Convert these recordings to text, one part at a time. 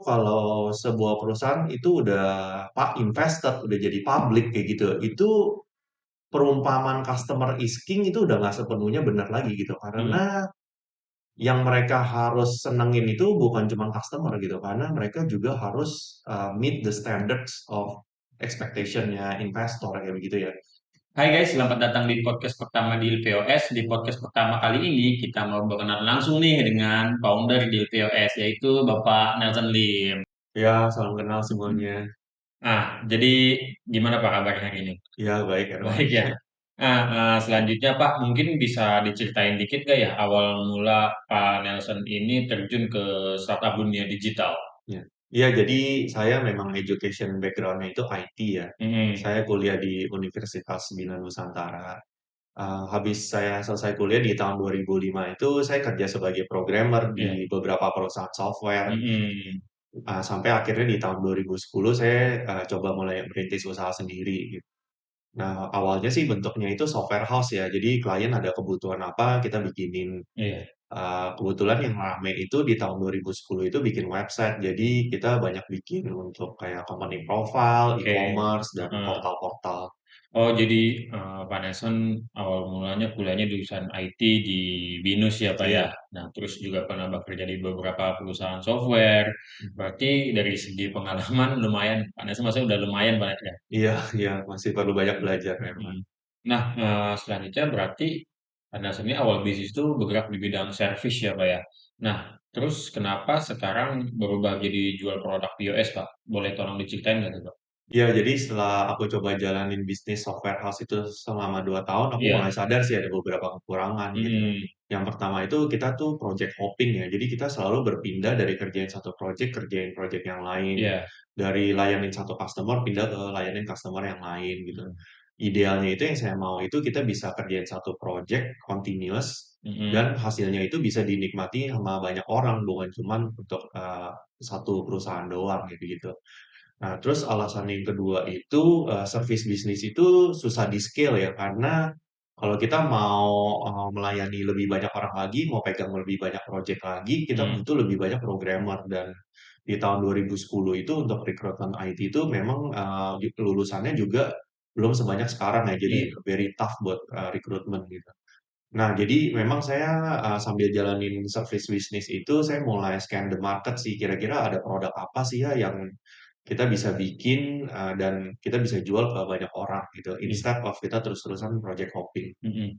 kalau sebuah perusahaan itu udah invested, udah jadi publik kayak gitu, itu perumpamaan customer is king itu udah nggak sepenuhnya benar lagi gitu. Mhm. Karena yang mereka harus senengin itu bukan cuma customer gitu, karena mereka juga harus meet the standards of expectation-nya investor kayak begitu ya. Hai guys, selamat datang di podcast pertama di POS. Di podcast pertama kali ini kita mau berkenalan langsung nih dengan founder di POS yaitu Bapak Nelson Lim. Ya, salam kenal semuanya. Jadi gimana Pak kabarnya hari ini? Ya, baik Erwan. Baik ya. Selanjutnya Pak mungkin bisa diceritain dikit gak ya awal mula Pak Nelson ini terjun ke startup dunia digital? Ya. Iya, jadi saya memang education background-nya itu IT ya. Hmm, Saya kuliah di Universitas Bina Nusantara. Habis saya selesai kuliah di tahun 2005 itu saya kerja sebagai programmer di ya. beberapa perusahaan software. Hmm, Sampai akhirnya di tahun 2010 saya coba mulai merintis usaha sendiri gitu. Nah, awalnya sih bentuknya itu software house ya. Jadi klien ada kebutuhan apa kita bikinin. iya, Kebetulan yang rame itu di tahun 2010 itu bikin website. Jadi kita banyak bikin untuk kayak company profile, oke. e-commerce, dan Heeh. portal-portal. Oh, jadi Pak Nelson awal mulanya kuliahnya jurusan IT di BINUS ya, Pak ya. Iya. Nah, terus juga pernah bekerja di beberapa perusahaan software. Mhm. Berarti dari segi pengalaman lumayan, Pak Nelson maksudnya udah lumayan Pak ya. Iya, iya, masih perlu banyak belajar memang. Mm. Nah, selanjutnya berarti Pak Nelson ini awal bisnis itu bergerak di bidang service ya, Pak ya. Nah, terus kenapa sekarang berubah jadi jual produk POS, Pak? Boleh tolong diceritain nggak tuh, Pak? Iya, jadi setelah aku coba jalanin bisnis software house itu selama 2 tahun, aku mulai Iya. sadar sih ada beberapa kekurangan gitu. Mm-mm. Yang pertama itu kita tuh project hopping ya, jadi kita selalu berpindah dari kerjain satu project, kerjain project yang lain. Iya. Dari layanin satu customer, pindah ke layanin customer yang lain gitu. Mm. Idealnya itu yang saya mau itu kita bisa kerjain satu project continuous, Mm-mm. dan hasilnya itu bisa dinikmati sama banyak orang, bukan cuman untuk satu perusahaan doang gitu. Nah, terus alasan yang kedua itu, service bisnis itu susah di-scale ya, karena kalau kita mau, melayani lebih banyak orang lagi, mau pegang lebih banyak project lagi, kita Mm. butuh lebih banyak programmer. Dan di tahun 2010 itu untuk rekrutmen IT itu memang, lulusannya juga belum sebanyak sekarang ya, jadi Iya. very tough buat, rekrutmen gitu. Nah, jadi memang saya, sambil jalanin service bisnis itu, saya mulai scan the market sih, kira-kira ada produk apa sih ya yang kita bisa bikin, dan kita bisa jual ke banyak orang gitu, Iya. instead of kita terus-terusan project hopping. Mm-mm.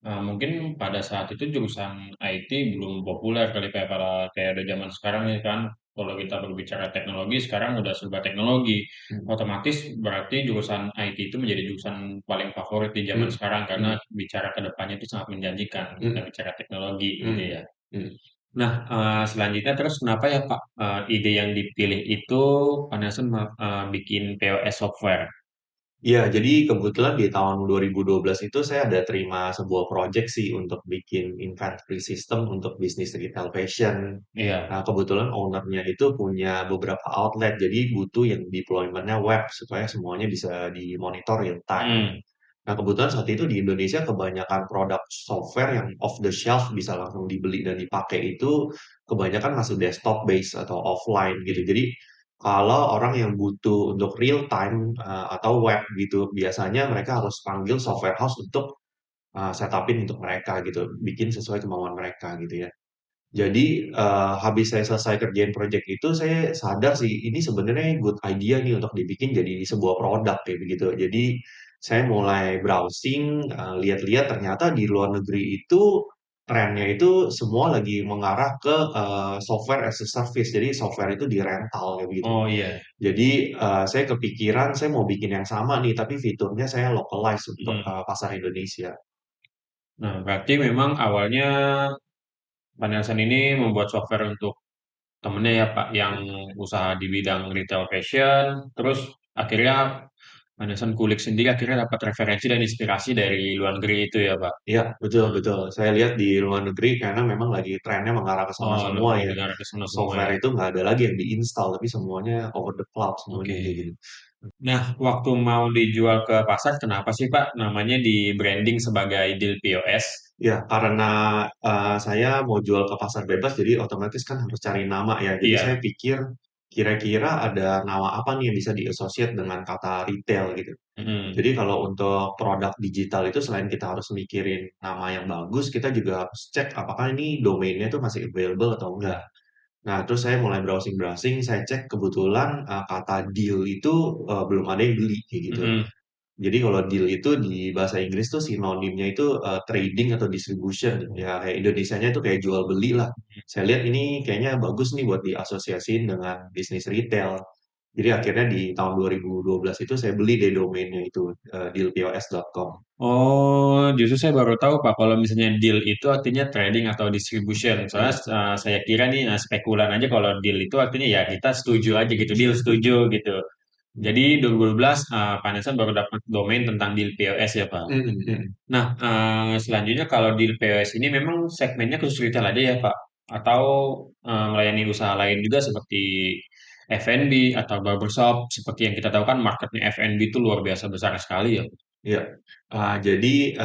Mungkin pada saat itu jurusan IT belum populer kali kayak ada zaman sekarang nih kan. Kalau kita berbicara teknologi, sekarang udah serba teknologi. Mhm, Otomatis berarti jurusan IT itu menjadi jurusan paling favorit di zaman mhm, sekarang karena mhm, bicara ke depannya itu sangat menjanjikan kita mhm, bicara teknologi gitu mhm, ya. mhm. Nah, selanjutnya terus kenapa ya Pak, ide yang dipilih itu Pak Nelson bikin POS software? Iya, jadi kebetulan di tahun 2012 itu saya ada terima sebuah project sih untuk bikin inventory system untuk bisnis retail fashion. Iya. Nah, kebetulan owner-nya itu punya beberapa outlet, jadi butuh yang deployment-nya web supaya semuanya bisa dimonitor real time. Hmm. Nah, kebetulan saat itu di Indonesia kebanyakan produk software yang off the shelf bisa langsung dibeli dan dipakai itu kebanyakan masih desktop base atau offline gitu. Jadi kalau orang yang butuh untuk real time atau web gitu, biasanya mereka harus panggil software house untuk setupin untuk mereka gitu, bikin sesuai kemauan mereka gitu ya. Jadi, habis saya selesai kerjain project itu, saya sadar sih, ini sebenarnya good idea nih untuk dibikin jadi sebuah produk kayak begitu. Jadi, saya mulai browsing, lihat-lihat ternyata di luar negeri itu trennya itu semua lagi mengarah ke, software as a service. Jadi software itu di-rental kayak begitu. Oh iya. Jadi, saya kepikiran saya mau bikin yang sama nih, tapi fiturnya saya localize untuk, Mhm. pasar Indonesia. Nah, berarti memang awalnya Pak Nelson ini membuat software untuk temennya ya Pak, yang usaha di bidang retail fashion, terus akhirnya Pak Nelson kulik sendiri, akhirnya dapat referensi dan inspirasi dari luar negeri itu ya Pak. Iya, betul Hmm. betul. Saya lihat di luar negeri karena memang lagi trennya mengarah ke sana Oh, semua ya. lebih ngarah ke sana semua Software ya. itu nggak ada lagi yang di-install, tapi semuanya over the cloud, semuanya Oke. kayak gitu. Nah, waktu mau dijual ke pasar, kenapa sih Pak namanya di branding sebagai deal POS? Ya, karena saya mau jual ke pasar bebas, jadi otomatis kan harus cari nama ya. Jadi saya Iya. pikir kira-kira ada nama apa nih yang bisa di-associate dengan kata retail gitu. Mhm. Jadi kalau untuk produk digital itu selain kita harus mikirin nama yang bagus, kita juga harus cek apakah ini domainnya tuh masih available atau enggak. Iya. Nah, terus saya mulai browsing-browsing, saya cek kebetulan kata deal itu belum ada yang beli kayak gitu. Mhm. Jadi kalau deal itu di bahasa Inggris tuh sinonimnya itu trading atau distribution. Oh. Ya kayak Indonesianya itu kayak jual beli lah. Saya lihat ini kayaknya bagus nih buat diasosiasiin dengan bisnis retail. Jadi akhirnya di tahun 2012 itu saya beli deh domainnya itu dealpos.com. Oh, justru saya baru tahu Pak kalau misalnya deal itu artinya trading atau distribution. Soalnya Hmm. saya kira nih spekulan aja kalau deal itu artinya ya kita setuju aja gitu, deal setuju gitu. Jadi 2012 Pak Nelson baru dapat domain tentang deal POS ya Pak. Hmm, hmm, hmm. Nah, selanjutnya kalau deal POS ini memang segmennya khusus retail aja ya Pak? Atau melayani usaha lain juga seperti F&B atau barbershop seperti yang kita tahu kan marketnya F&B itu luar biasa besar sekali ya. Iya. Jadi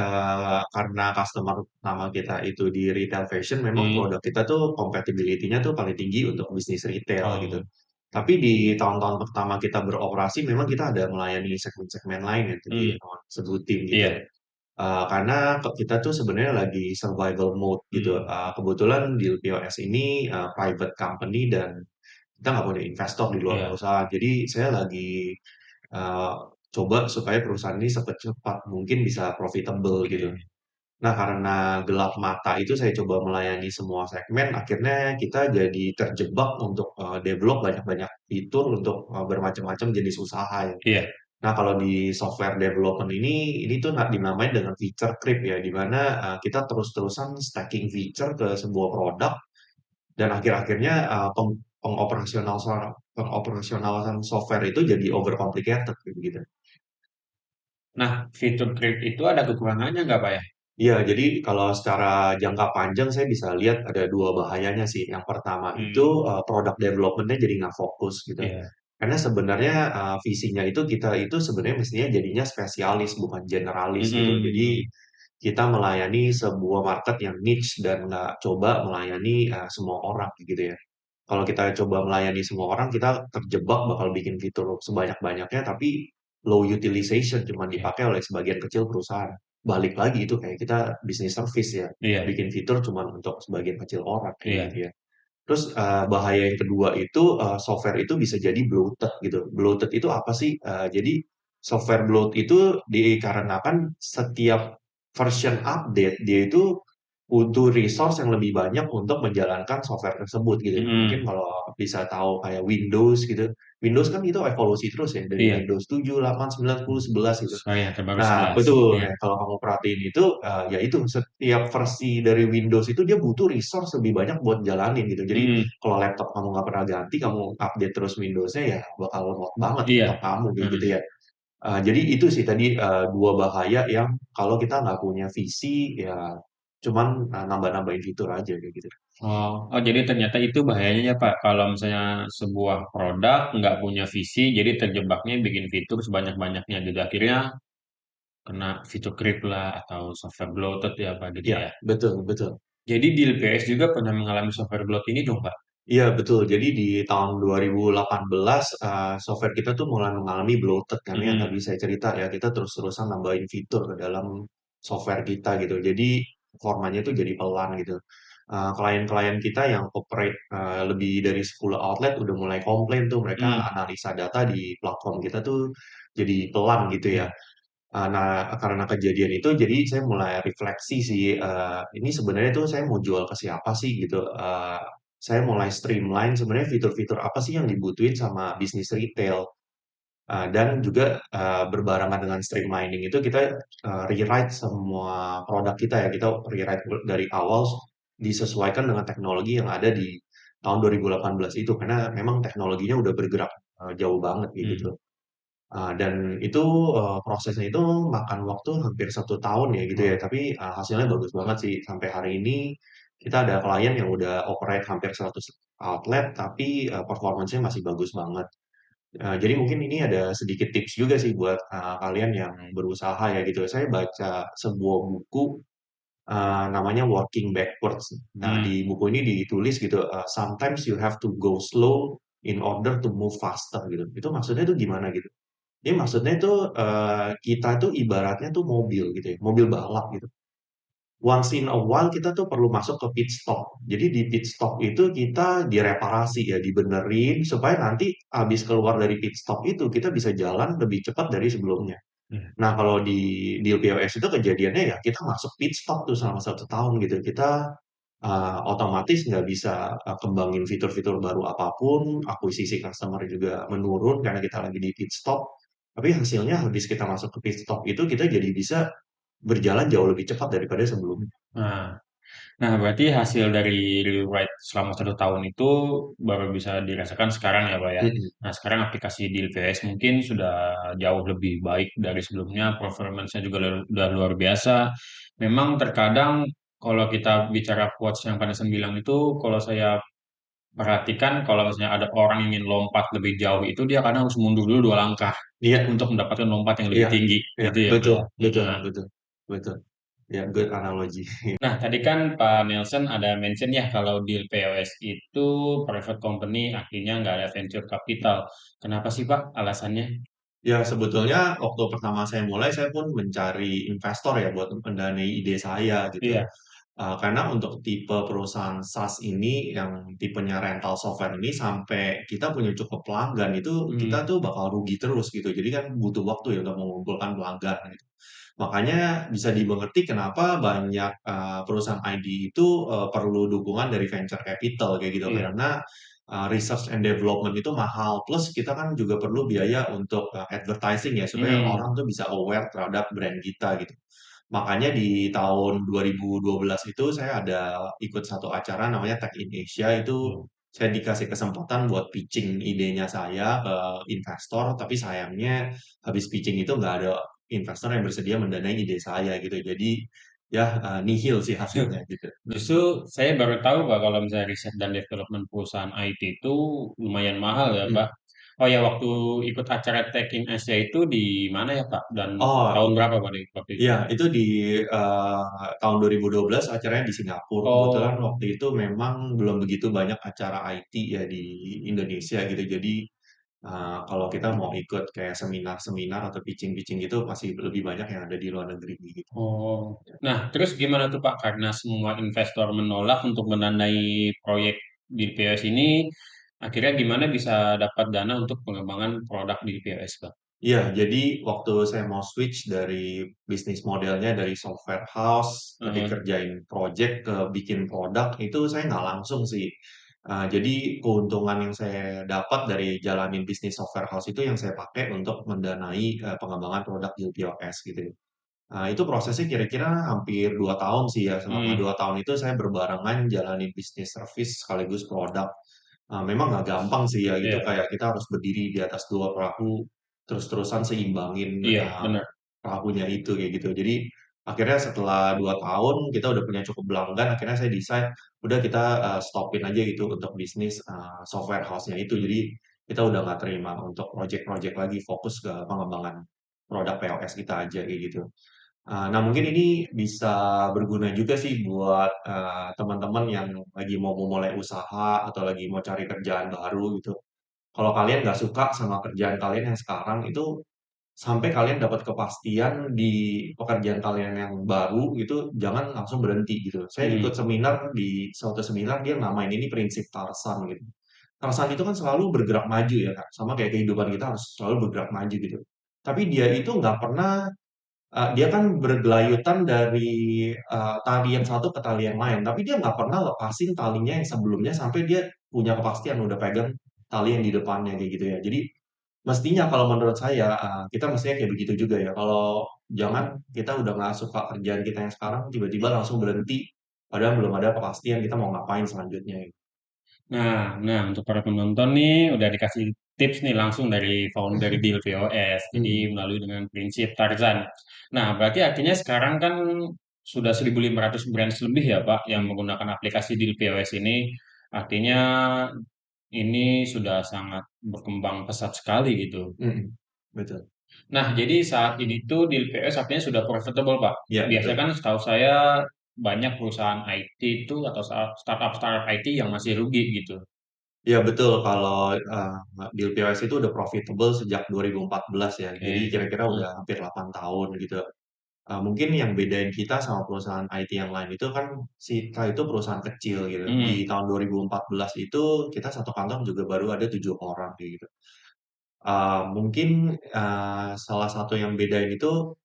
karena customer utama kita itu di retail fashion, memang Hmm. produk kita tuh compatibility-nya tuh paling tinggi untuk bisnis retail gitu. Oh. Tapi di tahun-tahun pertama kita beroperasi, memang kita ada melayani segmen-segmen lain yang tadi Hmm. sebutin gitu. Iya. Karena kita tuh sebenarnya lagi survival mode gitu. Hmm. Kebetulan di POS ini private company dan kita nggak punya investor di luar Iya. perusahaan. Jadi saya lagi eh, coba supaya perusahaan ini secepat mungkin bisa profitable gitu. Oke. Nah, karena gelap mata itu saya coba melayani semua segmen, akhirnya kita jadi terjebak untuk develop banyak-banyak fitur untuk bermacam-macam jenis usaha ya. Iya. Nah, kalau di software development ini tuh dinamain dengan feature creep ya, di mana kita terus-terusan stacking feature ke sebuah produk dan akhir-akhirnya pengoperasionalan software itu jadi overcomplicated gitu. Nah, fitur Create itu ada kekurangannya nggak Pak ya? Iya, jadi kalau secara jangka panjang saya bisa lihat ada dua bahayanya sih. Yang pertama itu Hmm. produk development-nya jadi nggak fokus gitu. Iya. Karena sebenarnya visinya itu kita itu sebenarnya mestinya jadinya spesialis bukan generalis gitu. Jadi Hmm. kita melayani sebuah market yang niche dan nggak coba melayani semua orang gitu ya. Kalau kita coba melayani semua orang, kita terjebak bakal bikin fitur sebanyak-banyaknya, tapi low utilization cuma Iya. dipakai oleh sebagian kecil perusahaan. Balik lagi itu kayak kita bisnis service ya, Iya. bikin fitur cuma untuk sebagian kecil orang kayak Iya. gitu ya. Terus bahaya yang kedua itu software itu bisa jadi bloated gitu. Bloated itu apa sih? Jadi software bloat itu dikarenakan setiap version update dia itu butuh resource yang lebih banyak untuk menjalankan software tersebut gitu. Mungkin Hmm. kalau bisa tahu kayak Windows gitu. Windows kan itu evolusi terus ya dari Iya. Windows 7, 8, 9, 10, 11 gitu. Sorry yang terbaru Nah, 11. betul. Iya. Nah, kalau kamu perhatiin itu, ya itu setiap versi dari Windows itu dia butuh resource lebih banyak buat jalanin gitu. Jadi Hmm. kalau laptop kamu nggak pernah ganti, kamu update terus Windows-nya ya bakal lemot banget laptop Iya. kamu kayak gitu Hmm. ya. Jadi itu sih tadi dua bahaya yang kalau kita nggak punya visi ya cuman nambah-nambahin fitur aja kayak gitu. Oh, oh jadi ternyata itu bahayanya ya Pak. Kalau misalnya sebuah produk nggak punya visi, jadi terjebaknya bikin fitur sebanyak-banyaknya gitu. Akhirnya kena fitur creep lah atau software bloated ya Pak gitu Iya, ya. betul, betul. Jadi di LPS juga pernah mengalami software bloat ini dong Pak. Iya betul. Jadi di tahun 2018 software kita tuh mulai mengalami bloated karena yang tadi Hmm. saya cerita ya kita terus-terusan nambahin fitur ke dalam software kita gitu. Jadi performanya tuh jadi pelan gitu. Klien-klien kita yang operate lebih dari 10 outlet udah mulai komplain tuh mereka Hmm. analisa data di platform kita tuh jadi pelan gitu ya. Iya. Nah, karena kejadian itu jadi saya mulai refleksi sih, ini sebenarnya tuh saya mau jual ke siapa sih gitu, saya mulai streamline sebenarnya fitur-fitur apa sih yang dibutuhin sama bisnis retail, dan juga, berbarengan dengan streamlining itu kita, rewrite semua produk kita ya, kita rewrite dari awal disesuaikan dengan teknologi yang ada di tahun 2018 itu, karena memang teknologinya udah bergerak, jauh banget kayak gitu. Hmm. Dan itu, prosesnya itu makan waktu hampir 1 tahun ya gitu ya, Oh. tapi, hasilnya bagus banget sih. Sampai hari ini kita ada klien yang udah operate hampir 100 outlet, tapi, performance-nya masih bagus banget. Jadi mungkin ini ada sedikit tips juga sih buat, kalian yang berusaha ya gitu. Saya baca sebuah buku, namanya Working Backwards. Nah, Hmm. di buku ini ditulis gitu, "Sometimes you have to go slow in order to move faster gitu. Itu maksudnya tuh gimana gitu? Ini maksudnya tuh kita tuh ibaratnya tuh mobil gitu ya, mobil balap gitu. Once in a while kita tuh perlu masuk ke pit stop. Jadi di pit stop itu kita direparasi ya, dibenerin supaya nanti habis keluar dari pit stop itu kita bisa jalan lebih cepat dari sebelumnya. Hmm. Nah, kalau di POS itu kejadiannya ya kita masuk pit stop tuh selama 1 tahun gitu. Kita otomatis nggak bisa kembangin fitur-fitur baru apapun, akuisisi customer juga menurun karena kita lagi di pit stop. Tapi hasilnya habis kita masuk ke pit stop itu kita jadi bisa berjalan jauh lebih cepat daripada sebelumnya. Nah, nah, berarti hasil dari rewrite selama 1 tahun itu baru bisa dirasakan sekarang ya, Pak ya. Mhm. Nah, sekarang aplikasi di LPS mungkin sudah jauh lebih baik dari sebelumnya, performance-nya juga udah luar biasa. Memang terkadang kalau kita bicara quotes yang pada bilang itu, kalau saya perhatikan kalau misalnya ada orang yang ingin lompat lebih jauh itu dia kadang harus mundur dulu 2 langkah Iya, untuk mendapatkan lompat yang lebih iya, tinggi, iya, gitu ya, Pak betul, ya. betul, Heeh. betul, betul. Ya, good analogy. Nah, tadi kan Pak Nelson ada mention ya kalau deal POS itu private company artinya nggak ada venture capital. Kenapa sih Pak alasannya? Ya, sebetulnya waktu pertama saya mulai, saya pun mencari investor ya buat mendanai ide saya gitu. Iya. Karena untuk tipe perusahaan SaaS ini yang tipenya rental software ini sampai kita punya cukup pelanggan itu kita Hmm. tuh bakal rugi terus gitu. Jadi kan butuh waktu ya untuk mengumpulkan pelanggan gitu. Makanya bisa dimengerti kenapa banyak perusahaan ID itu perlu dukungan dari venture capital kayak gitu. Iya. Karena research and development itu mahal. Plus kita kan juga perlu biaya untuk advertising ya supaya Hmm. orang tuh bisa aware terhadap brand kita gitu. Makanya di tahun 2012 itu saya ada ikut satu acara namanya Tech in Asia itu Hmm. saya dikasih kesempatan buat pitching idenya saya ke investor, tapi sayangnya habis pitching itu nggak ada investor yang bersedia mendanai ide saya gitu. Jadi ya nihil sih hasilnya gitu. Justru saya baru tahu Pak kalau misalnya riset dan development perusahaan IT itu lumayan mahal ya Hmm. Pak. Oh ya waktu ikut acara Tech in Asia itu di mana ya Pak? Dan Oh, tahun berapa Pak waktu itu? iya, itu di tahun 2012 acaranya di Singapura. Kebetulan Oh. waktu itu memang belum begitu banyak acara IT ya di Indonesia gitu. Jadi kalau kita mau ikut kayak seminar-seminar atau pitching-pitching gitu pasti lebih banyak yang ada di luar negeri gitu. Oh. Nah, terus gimana tuh Pak? Karena semua investor menolak untuk mendanai proyek di POS ini, akhirnya gimana bisa dapat dana untuk pengembangan produk di POS, Pak? Iya, jadi waktu saya mau switch dari bisnis modelnya dari software house, tadi Heeh. kerjain project ke bikin produk, itu saya nggak langsung sih. Jadi keuntungan yang saya dapat dari jalanin bisnis software house itu yang saya pakai untuk mendanai pengembangan produk di POS gitu. Itu prosesnya kira-kira hampir 2 tahun sih ya. Selama Hmm. 2 tahun itu saya berbarengan jalanin bisnis service sekaligus produk. Memang nggak gampang sih ya, itu Iya, kayak kita harus berdiri di atas dua perahu, terus-terusan seimbangin iya, benar. perahunya itu kayak gitu. Jadi akhirnya setelah 2 tahun kita udah punya cukup pelanggan, akhirnya saya decide udah kita stopin aja gitu untuk bisnis software house-nya itu. Jadi kita udah nggak terima untuk project-project lagi, fokus ke pengembangan produk POS kita aja kayak gitu. Nah mungkin ini bisa berguna juga sih buat teman-teman yang lagi mau memulai usaha atau lagi mau cari kerjaan baru gitu. Kalau kalian nggak suka sama kerjaan kalian yang sekarang itu sampai kalian dapat kepastian di pekerjaan kalian yang baru gitu, jangan langsung berhenti gitu. Saya ikut Hmm. seminar di suatu seminar dia namain ini prinsip Tarsan gitu. Tarsan itu kan selalu bergerak maju ya Kak, sama kayak kehidupan kita harus selalu bergerak maju gitu. Tapi dia itu nggak pernah dia kan bergelayutan dari tali yang satu ke tali yang lain, tapi dia nggak pernah lepasin talinya yang sebelumnya sampai dia punya kepastian udah pegang tali yang di depannya kayak gitu ya. Jadi mestinya kalau menurut saya kita mestinya kayak begitu juga ya. Kalau jangan kita udah nggak suka kerjaan kita yang sekarang tiba-tiba langsung berhenti padahal belum ada kepastian kita mau ngapain selanjutnya. Nah, untuk para penonton nih udah dikasih tips nih langsung dari founder Deal POS. Jadi Hmm, melalui dengan prinsip Tarzan. Nah, berarti artinya sekarang kan sudah 1.500 brands lebih ya Pak yang hmm, menggunakan aplikasi Deal POS ini. Artinya ini sudah sangat berkembang pesat sekali gitu. hmm, betul. Nah, jadi saat ini tuh Deal POS artinya sudah profitable Pak. Ya Biasanya betul. kan setahu saya banyak perusahaan IT itu atau startup-startup IT yang masih rugi gitu. Ya betul, kalau deal POS itu udah profitable sejak 2014 ya, jadi Oke. kira-kira Hmm. udah hampir 8 tahun gitu. Mungkin yang bedain kita sama perusahaan IT yang lain itu kan kita itu perusahaan kecil gitu. Di Hmm. tahun 2014 itu kita satu kantor juga baru ada 7 orang kayak gitu. Mungkin salah satu yang bedain itu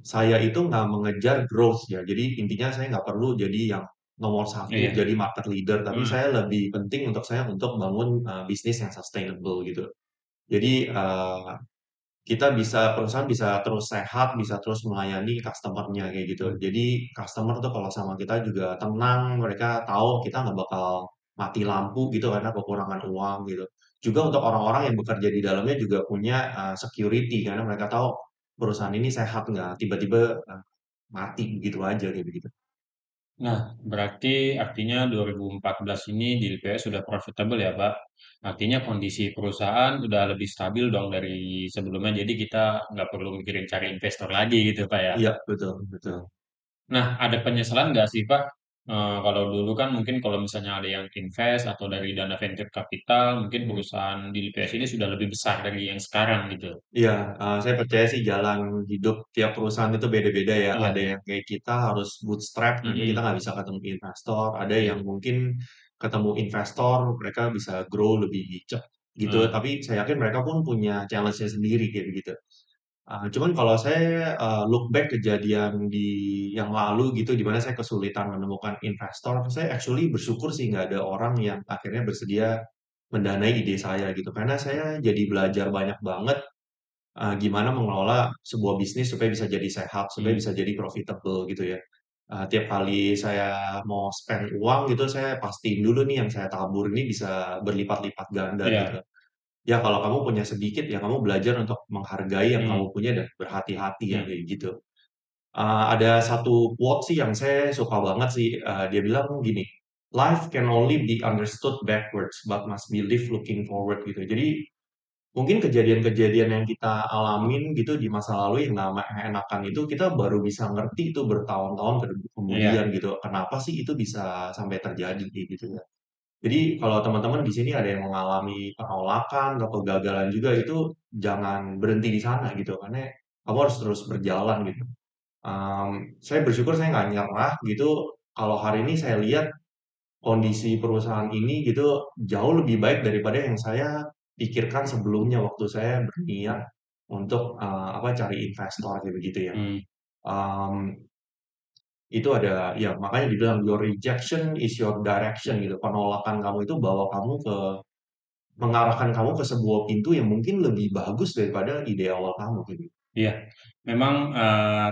saya itu nggak mengejar growth ya. Jadi intinya saya nggak perlu jadi yang nomor satu, Iya. jadi market leader, tapi Hmm. saya lebih penting untuk saya untuk bangun bisnis yang sustainable gitu. Jadi kita bisa perusahaan bisa terus sehat, bisa terus melayani customer-nya kayak gitu. Hmm. Jadi customer tuh kalau sama kita juga tenang, mereka tahu kita nggak bakal mati lampu gitu karena kekurangan uang gitu. Juga untuk orang-orang yang bekerja di dalamnya juga punya security karena mereka tahu perusahaan ini sehat nggak tiba-tiba mati begitu aja kayak begitu. Nah, berarti artinya 2014 ini di LPS sudah profitable ya, Pak. Artinya kondisi perusahaan udah lebih stabil dong dari sebelumnya. Jadi kita nggak perlu mikirin cari investor lagi gitu, Pak ya. Iya, betul, betul. Nah, ada penyesalan nggak sih, Pak? Kalau dulu kan mungkin kalau misalnya ada yang invest atau dari dana venture capital, mungkin perusahaan di LPS ini sudah lebih besar dari yang sekarang gitu. Iya, saya percaya sih jalan hidup tiap perusahaan itu beda-beda ya. Iya, Ada iya. yang kayak kita harus bootstrap, nanti kita Mm-mm. nggak bisa ketemu investor. Ada yang Iya. mungkin ketemu investor, mereka bisa grow lebih cepat gitu. Eh, Tapi saya yakin mereka pun punya challenge-nya sendiri kayak begitu. Cuman kalau saya look back kejadian di yang lalu gitu, di mana saya kesulitan menemukan investor, saya actually bersyukur sih nggak ada orang yang akhirnya bersedia mendanai ide saya gitu. Karena saya jadi belajar banyak banget gimana mengelola sebuah bisnis supaya bisa jadi sehat, supaya mm, bisa jadi profitable gitu ya. Tiap kali saya mau spend uang gitu, saya pastiin dulu nih yang saya tabur ini bisa berlipat-lipat ganda gitu. iya. Ya kalau kamu punya sedikit, ya kamu belajar untuk menghargai yang kamu Mm, punya dan berhati-hati ya mm. kayak gitu. Ada satu quote sih yang saya suka banget sih, dia bilang gini, "Life can only be understood backwards, but must be lived looking forward," gitu. Jadi mungkin kejadian-kejadian yang kita alamin gitu di masa lalu yang enakan itu kita baru bisa ngerti itu bertahun-tahun Iya. kemudian gitu. Kenapa sih itu bisa sampai terjadi kayak gitu ya. Jadi kalau teman-teman di sini ada yang mengalami penolakan atau kegagalan juga itu jangan berhenti di sana gitu karena kamu harus terus berjalan gitu. Saya bersyukur saya nggak nyerah gitu. Kalau hari ini saya lihat kondisi perusahaan ini gitu jauh lebih baik daripada yang saya pikirkan sebelumnya waktu saya berniat untuk apa cari investor kayak begitu ya. Mm. Mmm, itu ada ya makanya dibilang your rejection is your direction gitu. Penolakan kamu itu bawa kamu ke mengarahkan kamu ke sebuah pintu yang mungkin lebih bagus daripada ide awal kamu gitu. Iya, memang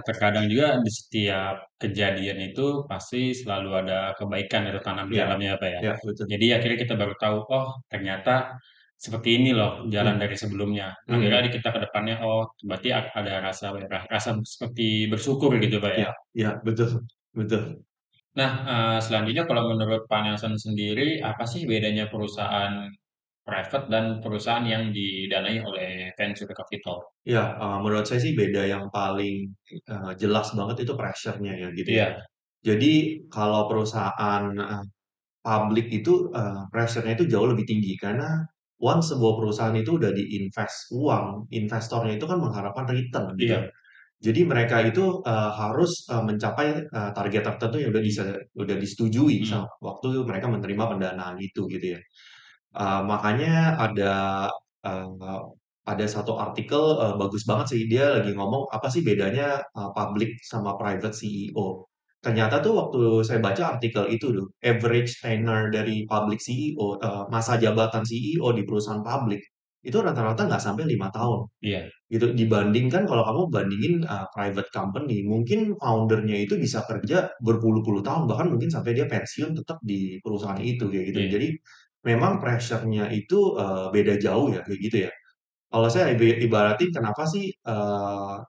terkadang juga di setiap kejadian itu pasti selalu ada kebaikan yang tertanam di Iya, dalamnya apa ya. iya betul. Jadi akhirnya kita baru tahu, oh ternyata seperti ini loh jalan Mhm, dari sebelumnya. Akhirnya mhm. kita ke depannya, oh berarti ada rasa rasa seperti bersyukur gitu Pak ya. Iya, iya betul, betul. Nah, selanjutnya kalau menurut Pak Nelson sendiri, apa sih bedanya perusahaan private dan perusahaan yang didanai oleh venture capital? Iya, menurut saya sih beda yang paling jelas banget itu pressure-nya ya gitu ya. Iya, Jadi kalau perusahaan publik itu pressure-nya itu jauh lebih tinggi karena once sebuah perusahaan itu udah diinvest uang, investornya itu kan mengharapkan return gitu. iya, Jadi mereka itu harus mencapai target tertentu yang udah disetujui hmm, waktu mereka menerima pendanaan itu gitu ya. Makanya eee, ada satu artikel bagus banget sih, dia lagi ngomong apa sih bedanya public sama private CEO. Ternyata tuh waktu saya baca artikel itu tuh, average tenure dari public CEO, masa jabatan CEO di perusahaan publik, itu rata-rata nggak sampai 5 tahun. iya, Gitu, dibandingkan kalau kamu bandingin private company, mungkin founder-nya itu bisa kerja berpuluh-puluh tahun, bahkan mungkin sampai dia pensiun tetap di perusahaan itu, kayak gitu. iya, Jadi, memang pressure-nya itu beda jauh ya, kayak gitu ya. Kalau saya ibaratin kenapa sih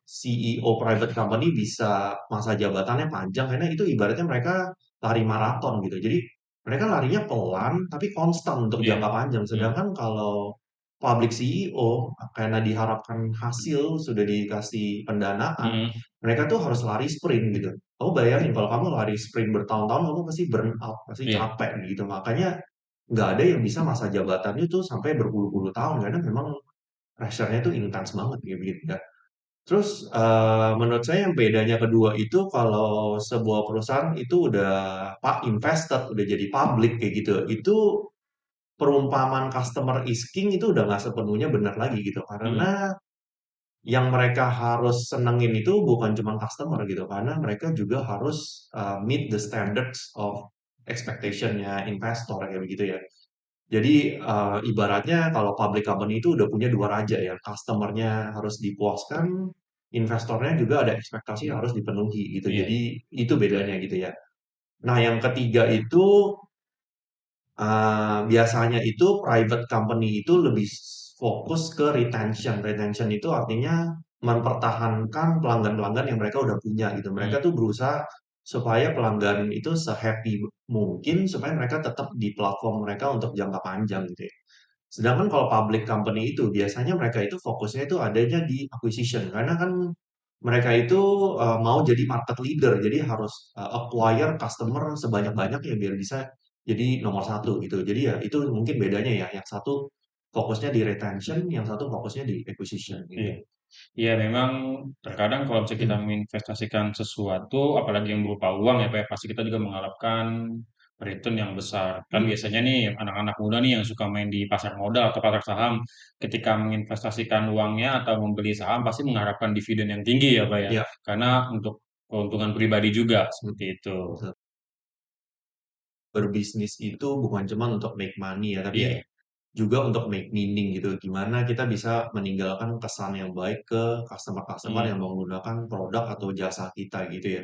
CEO private company bisa masa jabatannya panjang, karena itu ibaratnya mereka lari maraton gitu. Jadi mereka larinya pelan tapi konstan untuk iya, jangka panjang. hmm, Sedangkan kalau public CEO karena diharapkan hasil, sudah dikasih pendanaan, mhm, mereka tuh harus lari sprint gitu. Kamu bayangin kalau kamu lari sprint bertahun-tahun, kamu pasti burn out, pasti iya, capek gitu. Makanya nggak ada yang bisa masa jabatannya tuh sampai berpuluh-puluh tahun karena memang pressure-nya tuh intens banget kayak gitu ya. Terus menurut saya yang bedanya kedua itu kalau sebuah perusahaan itu udah pak invested, udah jadi public kayak gitu, itu perumpamaan customer is king itu udah nggak sepenuhnya benar lagi gitu. Hmm, Karena yang mereka harus senengin itu bukan cuma customer gitu, karena mereka juga harus meet the standards of expectation-nya investor kayak begitu ya. Jadi ibaratnya kalau public company itu udah punya dua raja ya, customer-nya harus dipuaskan, investornya juga ada ekspektasi yang harus dipenuhi gitu. iya. Jadi itu bedanya gitu ya. Nah yang ketiga itu biasanya itu private company itu lebih fokus ke retention. Retention itu artinya mempertahankan pelanggan-pelanggan yang mereka udah punya gitu. Mereka Hmm, tuh berusaha supaya pelanggan itu se-happy mungkin supaya mereka tetap di platform mereka untuk jangka panjang gitu ya. Sedangkan kalau public company itu biasanya mereka itu fokusnya itu adanya di acquisition karena kan mereka itu mau jadi market leader, jadi harus acquire customer sebanyak-banyaknya biar bisa jadi nomor satu gitu. Jadi ya itu mungkin bedanya ya, yang satu fokusnya di retention, yang satu fokusnya di acquisition gitu. iya. Iya, memang terkadang kalau misalnya kita menginvestasikan sesuatu, apalagi yang berupa uang ya, Pak, ya, pasti kita juga mengharapkan return yang besar. Kan Hmm, biasanya nih anak-anak muda nih yang suka main di pasar modal atau pasar saham, ketika menginvestasikan uangnya atau membeli saham pasti mengharapkan dividen yang tinggi ya, Pak, ya. ya, Karena untuk keuntungan pribadi juga hmm, seperti itu. betul. Berbisnis itu bukan cuma untuk make money ya, tapi Iya. juga untuk make meaning gitu. Gimana kita bisa meninggalkan kesan yang baik ke customer-customer Hmm. yang menggunakan produk atau jasa kita gitu ya.